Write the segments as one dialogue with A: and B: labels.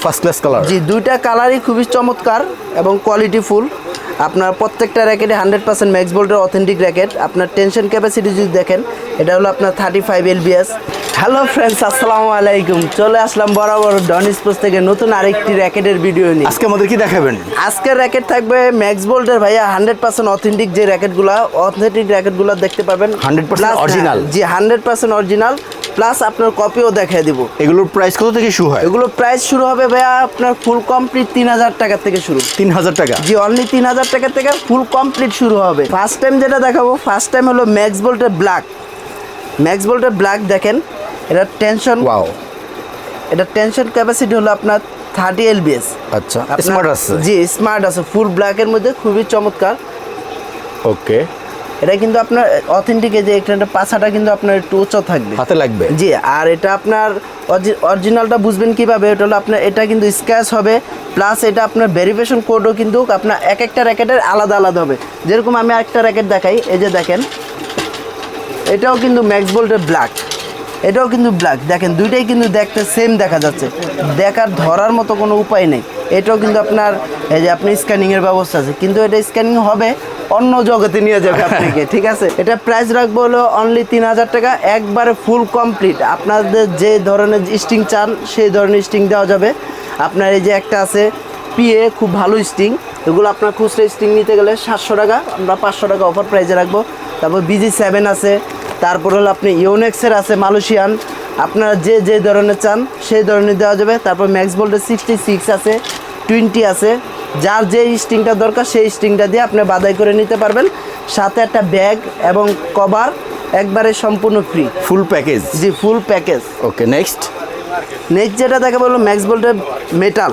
A: First class colour.
B: জি, দুইটা কালারই খুবই চমৎকার এবং কোয়ালিটিফুল। আপনার প্রত্যেকটা র্যাকেটে 100% ম্যাক্স বোল্টের অথেন্টিক র্যাকেট। আপনার টেনশন ক্যাপাসিটি যদি দেখেন, এটা হলো আপনার 35 LBS। হ্যালো ফ্রেন্ডস, আসসালামু আলাইকুম। চলে আসলাম বরাবর ডন স্পোর্টস থেকে নতুন আরেকটি র্যাকেটের ভিডিও নিয়ে।
A: আজকে আমাদের কি দেখাবেন?
B: আজকের র্যাকেট থাকবে ম্যাক্স বোল্টের ভাইয়া 100% অথেন্টিক যে র্যাকেটগুলো, অথেন্টিক র্যাকেটগুলো দেখতে পাবেন
A: 100% অরিজিনাল।
B: জি, 100% অরিজিনাল প্লাস আপনার কপিও দেখাই দিব।
A: এগুলোর প্রাইস কত থেকে শুরু হয়?
B: এগুলো প্রাইস শুরু হবে ভাইয়া আপনার ফুল কমপ্লিট 3000 টাকা থেকে শুরু।
A: 3000 টাকা?
B: জি, অনলি 3000 টাকা থেকে ফুল কমপ্লিট শুরু হবে। ফার্স্ট টাইম যেটা দেখাবো, ফার্স্ট টাইম হলো ম্যাক্স বোল্টের ব্ল্যাক। ম্যাক্স বোল্টের ব্ল্যাক দেখেন, এটা টেনশন,
A: ওয়াও,
B: এটা টেনশন ক্যাপাসিটি হলো আপনার 30 LBS।
A: আচ্ছা, স্মার্ট আছে?
B: জি, স্মার্ট আছে, ফুল ব্ল্যাকের মধ্যে খুবই চমৎকার।
A: ওকে,
B: এটা কিন্তু আপনার অথেন্টিক, যে একটা পাছাটা কিন্তু আপনার একটু উঁচু থাকবে,
A: হাতে লাগবে।
B: জি, আর এটা আপনার অরিজিনালটা বুঝবেন কিভাবে, এটা হলো আপনার, এটা কিন্তু স্ক্র্যাচ হবে প্লাস এটা আপনার ভেরিফিকেশন কোডও কিন্তু আপনার এক একটা র্যাকেটের আলাদা আলাদা হবে। যেরকম আমি একটা র্যাকেট দেখাই, এই যে দেখেন, এটাও কিন্তু ম্যাক্স বোল্টের ব্ল্যাক, এটাও কিন্তু ব্ল্যাক। দেখেন দুইটাই কিন্তু দেখতে সেম দেখা যাচ্ছে, দেখার ধরার মতো কোনো উপায় নেই। এটাও কিন্তু আপনার এই যে আপনি স্ক্যানিংয়ের ব্যবস্থা আছে, কিন্তু এটা স্ক্যানিং হবে অন্য জগতে নিয়ে যাবে আপনাকে, ঠিক আছে। এটা প্রাইস রাখবো হলো অনলি 3000 টাকা, একবারে ফুল কমপ্লিট। আপনাদের যে ধরনের স্টিং চান সেই ধরনের স্টিং দেওয়া যাবে। আপনার এই যে একটা আছে পিএ, খুব ভালো স্টিং, এগুলো আপনার খুচরা স্টিং নিতে গেলে 700 টাকা, আমরা 500 টাকা অফার প্রাইসে রাখবো। তারপর BG7 আছে, তারপর হলো আপনি ইউনেক্সের আছে মালয়েশিয়ান, আপনারা যে যে ধরনের চান সেই ধরনের দেওয়া যাবে। তারপর ম্যাক্স বোল্টের 66 আছে, 20 আছে, যার যে স্টিংটা দরকার সেই স্টিংটা দিয়ে আপনি বাদাই করে নিতে পারবেন। সাথে একটা ব্যাগ এবং কভার একবারে সম্পূর্ণ ফ্রি,
A: ফুল প্যাকেজ?
B: জি, ফুল প্যাকেজ।
A: ওকে, নেক্সট
B: যেটা দেখা বললো ম্যাক্স বোল্টের মেটাল।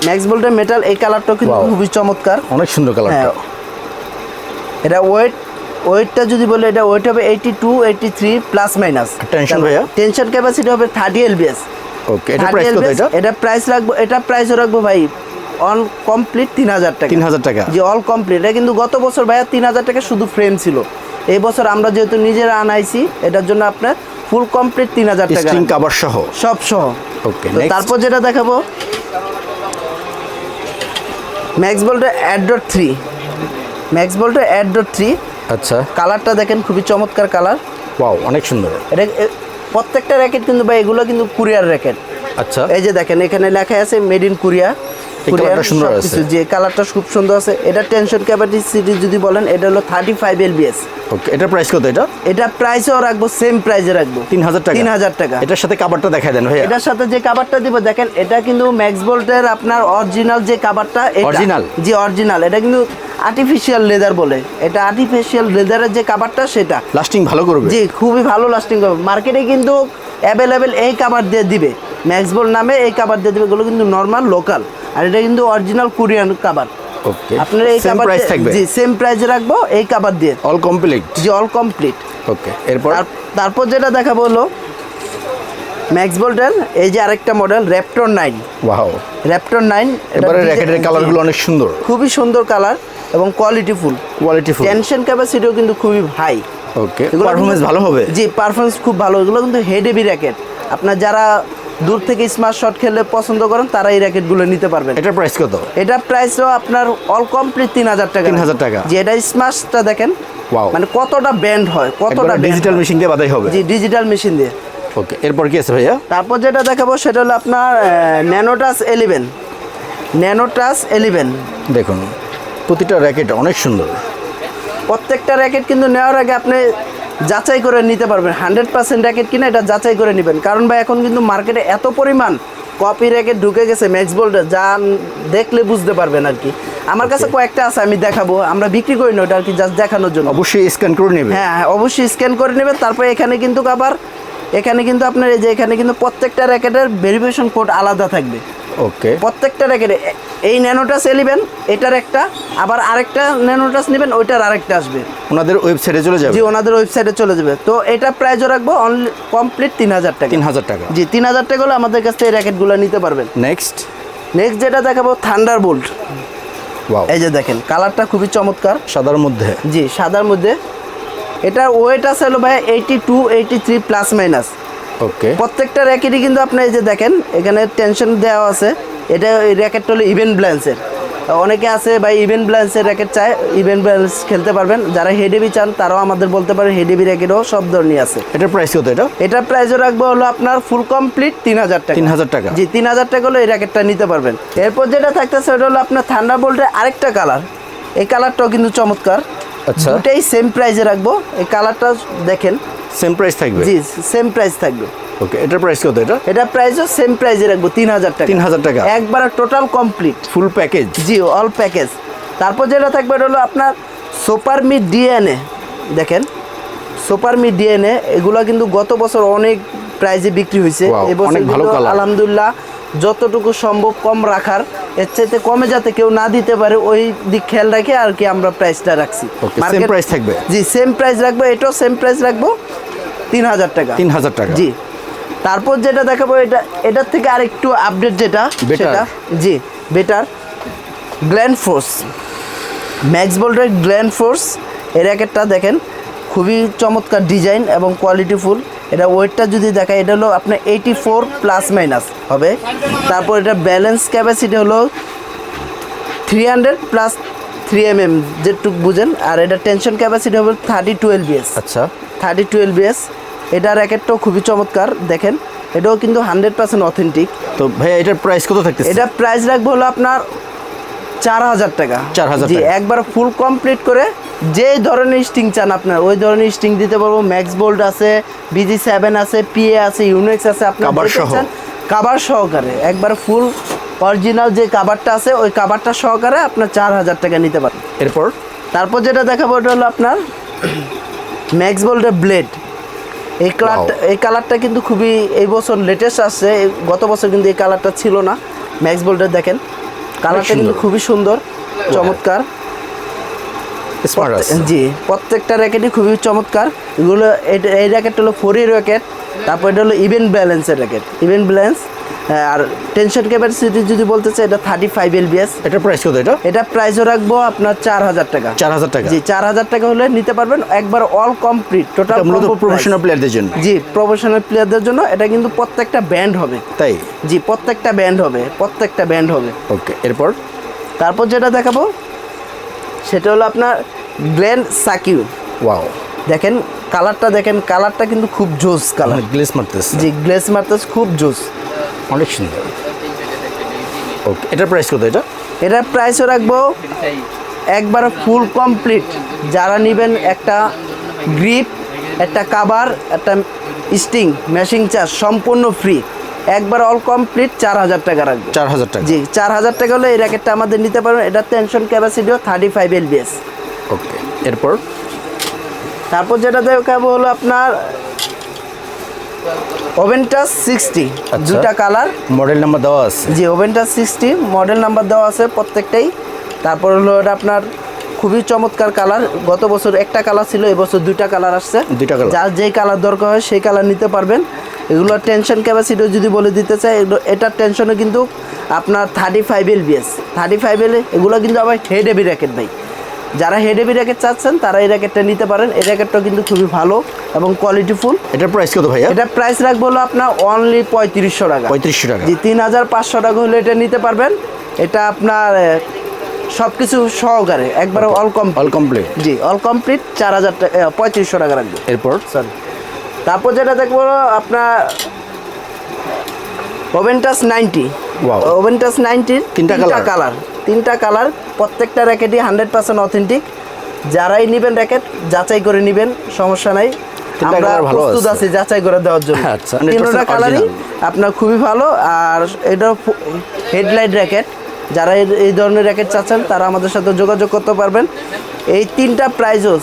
B: ম্যাক্স বোল্টের মেটাল, এই কালারটাও কিন্তু খুবই চমৎকার,
A: অনেক সুন্দর কালারটা।
B: এটা ওয়েটটা যদি বলে, এটা ওয়েট হবে 82 83 প্লাস মাইনাস।
A: টেনশন ভাইয়া?
B: টেনশন ক্যাপাসিটি হবে 30 LBS।
A: ওকে, এটা প্রাইস কত?
B: এটা প্রাইস রাখবো, এটা প্রাইসও রাখবো ভাই অল কমপ্লিট 3000 টাকা।
A: 3000 টাকা?
B: জি, অল কমপ্লিট। এটা কিন্তু গত বছর ভাইয়া 3000 টাকা শুধু ফ্রেম ছিল, এই বছর আমরা যেহেতু নিজেরা আনাইছি, এটার জন্য আপনার ফুল কমপ্লিট 3000 টাকা,
A: স্ট্রিং কভার সহ,
B: সব সহ।
A: ওকে,
B: তারপর যেটা দেখাবো ম্যাক্স বোল্টের $3। ম্যাক্স বোল্টের $3।
A: আচ্ছা,
B: কালারটা দেখেন, খুবই চমৎকার কালার।
A: ওয়াও, অনেক সুন্দর।
B: এটা প্রত্যেকটা র্যাকেট কিন্তু ভাই এগুলো কিন্তু কুরিয়ার র্যাকেট।
A: আচ্ছা,
B: এই যে দেখেন, এখানে লেখা আছে মেড ইন কোরিয়া।
A: কালারটা সুন্দর আছে,
B: যে কালারটা খুব সুন্দর আছে। এটা টেনশন ক্যাপাসিটি যদি বলেন, এটা হলো 35 LBS।
A: ওকে, এটা প্রাইস কত?
B: এটা প্রাইসও রাখবো, সেম প্রাইসে রাখবো
A: 3000 টাকা।
B: 3000 টাকা।
A: এটার সাথে কভারটা দেখায় দেন ভাইয়া।
B: এটার সাথে যে কভারটা দিব দেখেন, এটা কিন্তু ম্যাক্স বোল্টের আপনার অরিজিনাল যে কভারটা,
A: অরিজিনাল?
B: জি, অরিজিনাল। এটা কিন্তু আর্টিফিশিয়াল লেদার বলে, এটা আর্টিফিশিয়াল লেদারের যে কভারটা সেটা
A: লাস্টিং ভালো করবে?
B: জি, খুবই ভালো লাস্টিং করবে। মার্কেটে কিন্তু অ্যাভেলেবেল এই কভার দিয়ে দিবে, ম্যাক্স বোল্ট নামে এই কভার দিয়ে দিবে, এগুলো কিন্তু নর্মাল লোকাল, আর এটা কিন্তু অরিজিনাল কোরিয়ান কভার।
A: ওকে,
B: আপনার এই
A: সেম
B: কভার
A: প্রাইস থাকবে?
B: জি, সেম প্রাইসে রাখবো এই কভার দিয়ে,
A: অল কমপ্লিট?
B: জি, অল কমপ্লিট।
A: ওকে, এরপর
B: তারপর যেটা দেখাবো হলো ম্যাক্স বোল্টের এই যে আরেকটা মডেল র্যাপটর 9।
A: Wow,
B: Raptor 9।
A: এবারে র্যাকেটের কালারগুলো অনেক সুন্দর,
B: খুবই সুন্দর কালার এবং কোয়ালিটিফুল। টেনশন ক্যাপাসিটিও কিন্তু খুবই হাই।
A: ওকে, পারফরম্যান্স ভালো হবে?
B: জি, পারফরম্যান্স খুব ভালো। এগুলো কিন্তু হেড হেভি র্যাকেট, আপনার যারা দূর থেকে স্মার্ট শট খেলতে পছন্দ করেন তারা এই র্যাকেটগুলো নিতে পারবেন।
A: এটার প্রাইস কত?
B: এটা প্রাইসও আপনার অল কমপ্লিট 3000 টাকা।
A: 3000 টাকা?
B: জি, এটা স্মার্টটা দেখেন,
A: ওয়াও,
B: মানে কতটা ব্যান্ড হয়, কতটা
A: ডিজিটাল মেশিন দিয়ে বাদাই হবে?
B: জি, ডিজিটাল মেশিন দিয়ে।
A: ওকে, এরপর কি আছে ভাইয়া?
B: তারপর যেটা দেখাবো সেটা হলো আপনার ন্যানোটাচ 11। ন্যানোটাচ 11
A: দেখুন, প্রতিটা র্যাকেট অনেক সুন্দর।
B: প্রত্যেকটা র্যাকেট কিন্তু নেওয়ার আগে আপনি যাচাই করে নিতে পারবেন। 100% র্যাকেট কিনা এটা যাচাই করে নেবেন, কারণ ভাই এখন কিন্তু মার্কেটে এত পরিমাণ কপি র্যাকেট ঢুকে গেছে ম্যাক্স বোল্টের, যা দেখলে বুঝতে পারবেন আর কি। আমার কাছে কয়েকটা আছে, আমি দেখাবো। আমরা বিক্রি করি না ওটা আর কি, জাস্ট দেখানোর জন্য।
A: অবশ্যই স্ক্যান করে নেবেন।
B: হ্যাঁ, অবশ্যই স্ক্যান করে নেবেন। তারপর এখানে কিন্তু আবার এখানে কিন্তু আপনার এই যে এখানে কিন্তু প্রত্যেকটা র্যাকেটের ভেরিফিকেশন কোড আলাদা থাকবে।
A: ওকে,
B: প্রত্যেকটা র্যাকেটে এই ন্যানোটাচ নেবেন, এটার একটা, আবার আরেকটা ন্যানোটাচ নেবেন, ওইটার আরেকটা আসবে।
A: ওনাদের ওয়েবসাইটে চলে যাবে?
B: জি, ওনাদের ওয়েবসাইটে চলে যাবে। তো এটা প্রাইসও রাখবো অনলি কমপ্লিট 3000 টাকা।
A: 3000 টাকা?
B: জি, 3000 টাকা হলে আমাদের কাছ থেকে এই র্যাকেটগুলো নিতে পারবেন।
A: নেক্সট
B: যেটা দেখাবো থান্ডারবোল্ট।
A: ওয়াও,
B: এই যে দেখেন, কালারটা খুবই চমৎকার,
A: সাদার মধ্যে?
B: জি, সাদার মধ্যে। এটার ওয়েট আছে হলো ভাই 82 83 প্লাস মাইনাস।
A: ওকে
B: প্রত্যেকটা র্যাকেটই কিন্তু আপনি এই যে দেখেন এখানে টেনশন দেওয়া আছে। এটা এই র্যাকেটটা হলো ইভেন্ট ব্যালেন্সের। অনেকে আছে ভাই ইভেন্ট ব্যালেন্সের র্যাকেট চায়, ইভেন্ট ব্যালেন্স খেলতে পারবেন। যারা হেডেবি চান তারাও আমাদের বলতে পারেন, হেডেবি র্যাকেটও সব ধরনের আছে।
A: এটার প্রাইস কত এটা?
B: এটার প্রাইসও রাখবো হলো আপনার ফুল কমপ্লিট 3000 টাকা।
A: 3000 টাকা?
B: জি 3000 টাকা হলো এই র্যাকেটটা নিতে পারবেন। এরপর যেটা থাকতেছে ওটা হলো আপনার থান্ডারবোল্টের আরেকটা কালার। এই কালারটাও কিন্তু চমৎকার।
A: আচ্ছা।
B: দুটাই সেম প্রাইসে রাখবো। এই কালারটা দেখেন,
A: সেম প্রাইস থাকবে?
B: জি সেম প্রাইস থাকবে।
A: ওকে, এটার প্রাইস কত এটা?
B: এটা প্রাইসও সেম প্রাইসে রাখবো 3000 টাকা।
A: 3000 টাকা
B: একবার টোটাল কমপ্লিট
A: ফুল প্যাকেজ?
B: জি অল প্যাকেজ। তারপর যেটা থাকবে এটা হলো আপনার সুপার মিড ডিএনএ। দেখেন সুপার মিড ডিএনএ এগুলো কিন্তু গত বছর অনেক প্রাইজে বিক্রি হয়েছে।
A: Wow,
B: এবছর
A: অনেক ভালো
B: কিন্তু
A: colour।
B: আলহামদুলিল্লাহ যতটুকু সম্ভব কম রাখার, এর চাইতে কমে যাতে কেউ না দিতে পারে ওই দিক খেয়াল রাখে আর কি আমরা প্রাইসটা রাখছি।
A: ওকে, সেম প্রাইস থাকবে?
B: জি সেম প্রাইস রাখবো, এটাও সেম প্রাইস রাখবো 3000 টাকা।
A: 3000 টাকা?
B: জি। তারপর যেটা দেখাবো এটার থেকে আরেকটু আপডেট যেটা
A: Better?
B: সেটা জি বেটার গ্ল্যান্ড ফোর্স, ম্যাক্স বোল্টের গ্ল্যান্ড ফোর্স। এই র্যাকেটটা দেখেন খুবই চমৎকার ডিজাইন এবং কোয়ালিটিফুল। এটা ওয়েটটা যদি দেখায় এটা হলো আপনার 84 প্লাস মাইনাস হবে। তারপর এটা ব্যালেন্স ক্যাপাসিটি হলো 300 প্লাস 3 mm যেটুক বুঝেন। আর এটা টেনশন ক্যাপাসিটি হবে 30-12 BS।
A: আচ্ছা,
B: 30-12 BS। এটা র্যাকেটটাও খুবই চমৎকার দেখেন, এটাও কিন্তু 100% অথেন্টিক।
A: তো ভাইয়া এটার প্রাইস কত থাকতেছে?
B: এটা প্রাইস রাখবো হলো আপনার 4000 টাকা।
A: 4000
B: জি
A: টাকা?
B: একবার ফুল কমপ্লিট করে যে ধরনের স্টিং চান আপনার ওই ধরনের স্টিং দিতে পারবো। ম্যাক্স বোল্ট আছে, BG7 আছে, PA আছে, ইউনিক্স আছে, আপনার
A: Cover সহ?
B: কাভার সহকারে একবার ফুল অরিজিনাল যে কাভারটা আছে ওই কাভারটা সহকারে আপনার 4000 টাকা নিতে পারেন।
A: এরপর?
B: তারপর যেটা দেখাবো ওটা হলো আপনার ম্যাক্স বোল্টের ব্লেড। এই কালারটা কিন্তু খুবই এই বছর লেটেস্ট আসছে। গত বছর কিন্তু এই কালারটা ছিল না। ম্যাক্স বোল্টের দেখেন কালারটা কিন্তু খুবই সুন্দর চমৎকার।
A: স্মার্ট আছে?
B: জি প্রত্যেকটা র্যাকেটই খুবই চমৎকার। এগুলো এই র্যাকেটটা হলো 4 র্যাকেট। তারপর এটা হলো ইভেন্ট ব্যালেন্সের র্যাকেট, ইভেন্ট ব্যালেন্স। আর টেনশন ক্যাপাসিটি যদি বলতে চাই এটা 35 LBS।
A: এটার প্রাইস কত এটা?
B: এটা প্রাইসও রাখবো আপনার 4000 টাকা।
A: 4000 টাকা?
B: জি 4000 টাকা হলে নিতে পারবেন একবার অল কমপ্লিট টোটাল।
A: মূলত প্রফেশনাল প্লেয়ারদের জন্য?
B: জি প্রফেশনাল প্লেয়ারদের জন্য। এটা কিন্তু প্রত্যেকটা ব্যান্ড হবে।
A: তাই?
B: জি প্রত্যেকটা ব্যান্ড হবে, প্রত্যেকটা ব্যান্ড হবে।
A: ওকে, এরপর?
B: তারপর যেটা দেখাবো সেটা হলো আপনার গ্ল্যান্ড সাকিউ।
A: ওয়াও,
B: দেখেন কালারটা দেখেন, কালারটা কিন্তু খুব জোস কালার।
A: গ্লেস মারতেছে?
B: জি গ্লেস মারতেছে খুব জোস,
A: অনেক সুন্দর। ওকে, এটার প্রাইস কত এটা?
B: এটার প্রাইসও রাখবো একবার ফুল কমপ্লিট যারা নেবেন একটা গ্রিপ, একটা কাভার, একটা স্টিং, মেশিং চার্জ সম্পূর্ণ ফ্রি, একবার অল কমপ্লিট 4000 টাকা রাখবো।
A: 4000 টাকা?
B: জি 4000 টাকা হলে এই র্যাকেটটা আমাদের নিতে পারবেন। এটা টেনশন ক্যাপাসিটিও 35 LBS।
A: ওকে, এরপর?
B: তারপর যেটা দেখাবো হলো আপনার ওভেন্টাস 60।
A: আচ্ছা।
B: দুটা কালার,
A: মডেল নাম্বার দেওয়া আছে?
B: জি ওভেন্টাস 60 মডেল নাম্বার দেওয়া আছে প্রত্যেকটাই। তারপর হলো এটা আপনার খুবই চমৎকার কালার। গত বছর একটা কালার ছিল, এবছর দুইটা কালার আসছে।
A: দুইটা কালার?
B: যার যেই কালার দরকার হয় সেই কালার নিতে পারবেন। এগুলোর টেনশন ক্যাপাসিটিও যদি বলে দিতে চাই এটার টেনশনে কিন্তু আপনার 35 LBS। 35 L এগুলো কিন্তু আবার হেড হেভি র্যাকেট ভাই। যারা হেড হেভি র্যাকেট চাচ্ছেন তারা এই র্যাকেটটা নিতে পারেন। এই র্যাকেটটাও কিন্তু খুবই ভালো এবং কোয়ালিটিফুল।
A: এটার প্রাইস কত ভাইয়া?
B: এটা প্রাইস রাখবো হলো আপনার অনলি 3500 টাকা।
A: 3500 টাকা?
B: জি 3500 টাকা হলে এটা নিতে পারবেন। এটা আপনার সব কিছু সহকারে একবার
A: অল কমপ্লিট?
B: জি অল কমপ্লিট 4000 টাকা 3500 টাকা রাখবো।
A: এরপর?
B: সরি, তারপর যেটা দেখবো আপনার ওভেন্টাস 90।
A: Wow.
B: ওভেন্টাস 90
A: তিনটা
B: কালার, তিনটা কালার, প্রত্যেকটা র্যাকেটই 100% অথেন্টিক। যারাই নেবেন র্যাকেট যাচাই করে নেবেন, সমস্যা নাই।
A: তিনটা
B: আমরা
A: colour ভালো
B: প্রস্তুত
A: আছে।
B: আছি যাচাই করে দেওয়ার জন্য।
A: আচ্ছা,
B: তিনটা
A: 100%
B: কালারই
A: original।
B: আপনার খুবই ভালো। আর এটা হেডলাইট র্যাকেট, যারা এই ধরনের র্যাকেট চাচ্ছেন তারা আমাদের সাথে যোগাযোগ করতে পারবেন। এই তিনটা প্রাইসও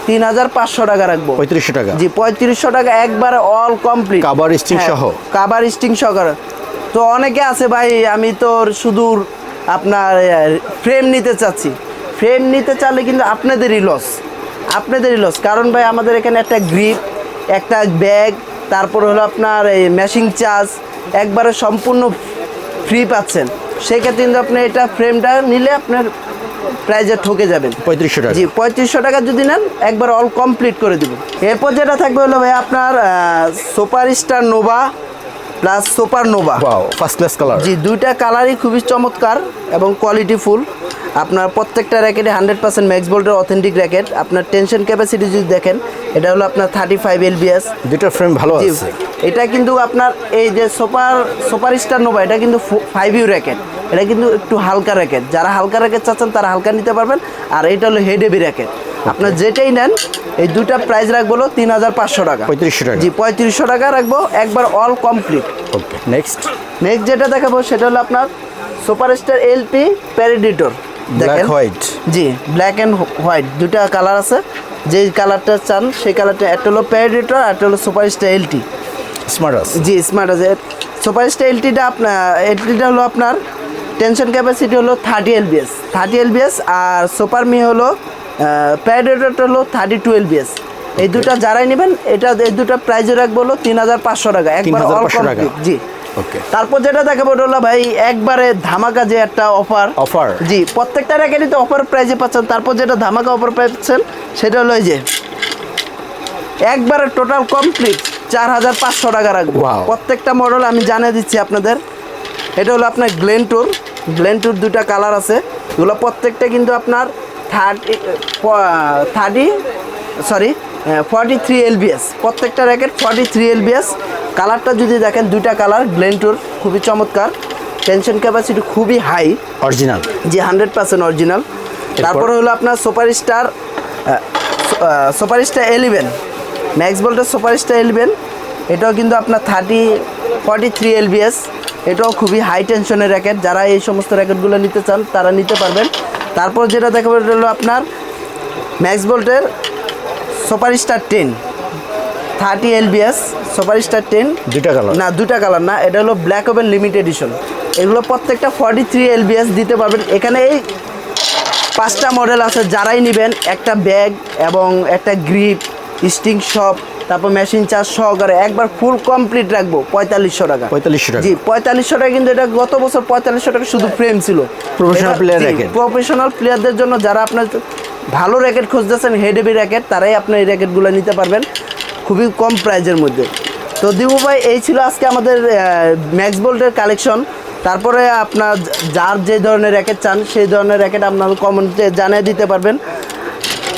B: 3500 টাকা রাখবো।
A: 3500 টাকা?
B: জি 3500 টাকা একবারে অল কমপ্লিট,
A: কাভার স্টিং সহ?
B: কাভার স্টিং সহ। তো অনেকে আছে ভাই আমি তো শুধু আপনার ফ্রেম নিতে চাচ্ছি। ফ্রেম নিতে চাইলে কিন্তু আপনাদেরই লস, আপনাদেরই লস। কারণ ভাই আমাদের এখানে একটা গ্রিপ, একটা ব্যাগ, তারপর হলো আপনার এই মেশিং চার্জ একবারে সম্পূর্ণ ফ্রি পাচ্ছেন। সেক্ষেত্রে কিন্তু আপনি এটা ফ্রেমটা নিলে আপনার প্রাইজে ঠকে যাবেন।
C: 3500 টাকা।
B: জি 3500 টাকা যদি নেন একবার অল কমপ্লিট করে দিব। এরপর যেটা থাকবে হলো ভাই আপনার super star Nova plus super Nova.
C: Wow, first class colour.
B: জি দুইটা কালারই খুবই চমৎকার এবং কোয়ালিটি ফুল। আপনার প্রত্যেকটা র্যাকেটে 100% ম্যাক্স বোল্টের অথেন্টিক র্যাকেট। আপনার টেনশন ক্যাপাসিটি যদি দেখেন এটা হলো আপনার 35 LBS।
C: দুটো ফ্রেম ভালো
B: জি,
C: আছে।
B: এটা কিন্তু আপনার এই যে সুপার স্টার নোভা এটা কিন্তু 5U র্যাকেট। এটা কিন্তু একটু হালকা র্যাকেট, যারা হালকা র্যাকেট চাচ্ছেন তারা হালকা নিতে পারবেন। আর এটা হলো হেড হেভি র্যাকেট। আপনার যেটাই নেন এই দুটা প্রাইস রাখবো হলো 3500 টাকা।
C: 3500 টাকা।
B: জি 3500 টাকা রাখবো একবার অল কমপ্লিট।
C: ওকে, নেক্সট
B: যেটা দেখাবো সেটা হলো আপনার সুপারস্টার LP প্যারাডিটর।
C: Black white.
B: জি ব্ল্যাক অ্যান্ড হোয়াইট দুটা কালার আছে, যেই কালারটা চান সেই কালারটা। একটা হলো প্যারাডিটর আর একটা হলো সুপারস্টার LT।
C: স্মার্ট আছে।
B: জি স্মার্ট আছে। সুপারস্টার LTটা হলো আপনার টেনশন ক্যাপাসিটি হলো 30 LBS আর সুপার মি হলো প্যারাডিটরটা হলো 32 LBS। এই দুটা যারাই নেবেন এই দুটা প্রাইজে রাখবো হলো 3500 টাকা একবার অল
C: 3500 টাকা।
B: কমপ্লিট। জি
C: ওকে,
B: তারপর যেটা দেখাবো ওটা হলো ভাই একবারে ধামাকা যে একটা অফার। জি প্রত্যেকটা র্যাকেটই তো অফার প্রাইজে পাচ্ছেন। তারপর যেটা ধামাকা অফার পাচ্ছেন সেটা হলো এই যে একবারে টোটাল কমপ্লিট 4500 টাকা রাখবো।
C: Wow.
B: প্রত্যেকটা মডেল আমি জানিয়ে দিচ্ছি আপনাদের। এটা হলো আপনার গ্লেনটুর দুটা কালার আছে। এগুলো প্রত্যেকটা কিন্তু আপনার 43 LBS। প্রত্যেকটা র্যাকেট 43 LBS। কালারটা যদি দেখেন দুইটা কালার গ্লেনটুর খুবই চমৎকার। টেনশন ক্যাপাসিটি খুবই হাই,
C: অরিজিনাল।
B: জি 100% অরিজিনাল। তারপরে হলো আপনার সুপারস্টার 11 ম্যাক্স বোল্টের সুপারস্টার 11। এটাও কিন্তু আপনার 43 LBS। এটাও খুবই হাই টেনশনের র্যাকেট। যারা এই সমস্ত র্যাকেটগুলো নিতে চান তারা নিতে পারবেন। তারপর যেটা দেখাবো এটা হলো আপনার ম্যাক্স বোল্টের সুপারস্টার 10 30 LBS। সুপারস্টার 10 দুটা কালার না, এটা হলো ব্ল্যাক ওভেন লিমিটেড এডিশন। এগুলো প্রত্যেকটা 43 LBS দিতে পারবেন। এখানে এই 5টা মডেল আছে, যারাই নেবেন একটা ব্যাগ এবং একটা গ্রিপ স্টিং শপ তারপর মেশিন চার্জ সহকারে একবার ফুল কমপ্লিট রাখবো 4500 টাকা।
C: 4500 টাকা।
B: জি 4500 টাকা। কিন্তু এটা গত বছর 4500 টাকা শুধু ফ্রেম ছিল।
C: Professional player racket.
B: প্রফেশনাল প্লেয়ারদের জন্য যারা আপনার ভালো র্যাকেট খুঁজতেছেন হেড হেভি র্যাকেট তারাই আপনার এই র্যাকেটগুলো নিতে পারবেন খুবই কম প্রাইজের মধ্যে। তো দিবু ভাই এই ছিল আজকে আমাদের ম্যাক্স বোল্টের কালেকশন। তারপরে আপনার যার যে ধরনের র্যাকেট চান সেই ধরনের র্যাকেট আপনার কমেন্টে জানিয়ে দিতে পারবেন।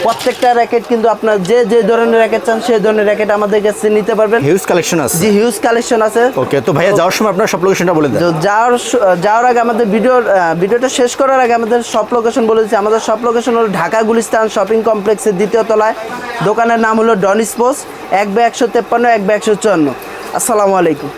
B: প্রত্যেকটা র্যাকেট কিন্তু আপনার যে ধরনের র্যাকেট চান সেই ধরনের র্যাকেট আমাদের কাছে নিতে পারবেন।
C: হিউজ কালেকশন আছে।
B: জি হিউজ কালেকশন আছে।
C: ওকে, তো ভাইয়া যাওয়ার সময় আপনার সব লোকেশনটা বলে দেন।
B: তো যাওয়ার আগে আমাদের ভিডিওটা শেষ করার আগে আমাদের সব লোকেশন বলে দিচ্ছি। আমাদের সব লোকেশন হলো ঢাকা গুলিস্তান শপিং কমপ্লেক্সের 2য় তলায়। দোকানের নাম হলো ডন স্পোর্টস, 1/153 1/154। আসসালামু আলাইকুম।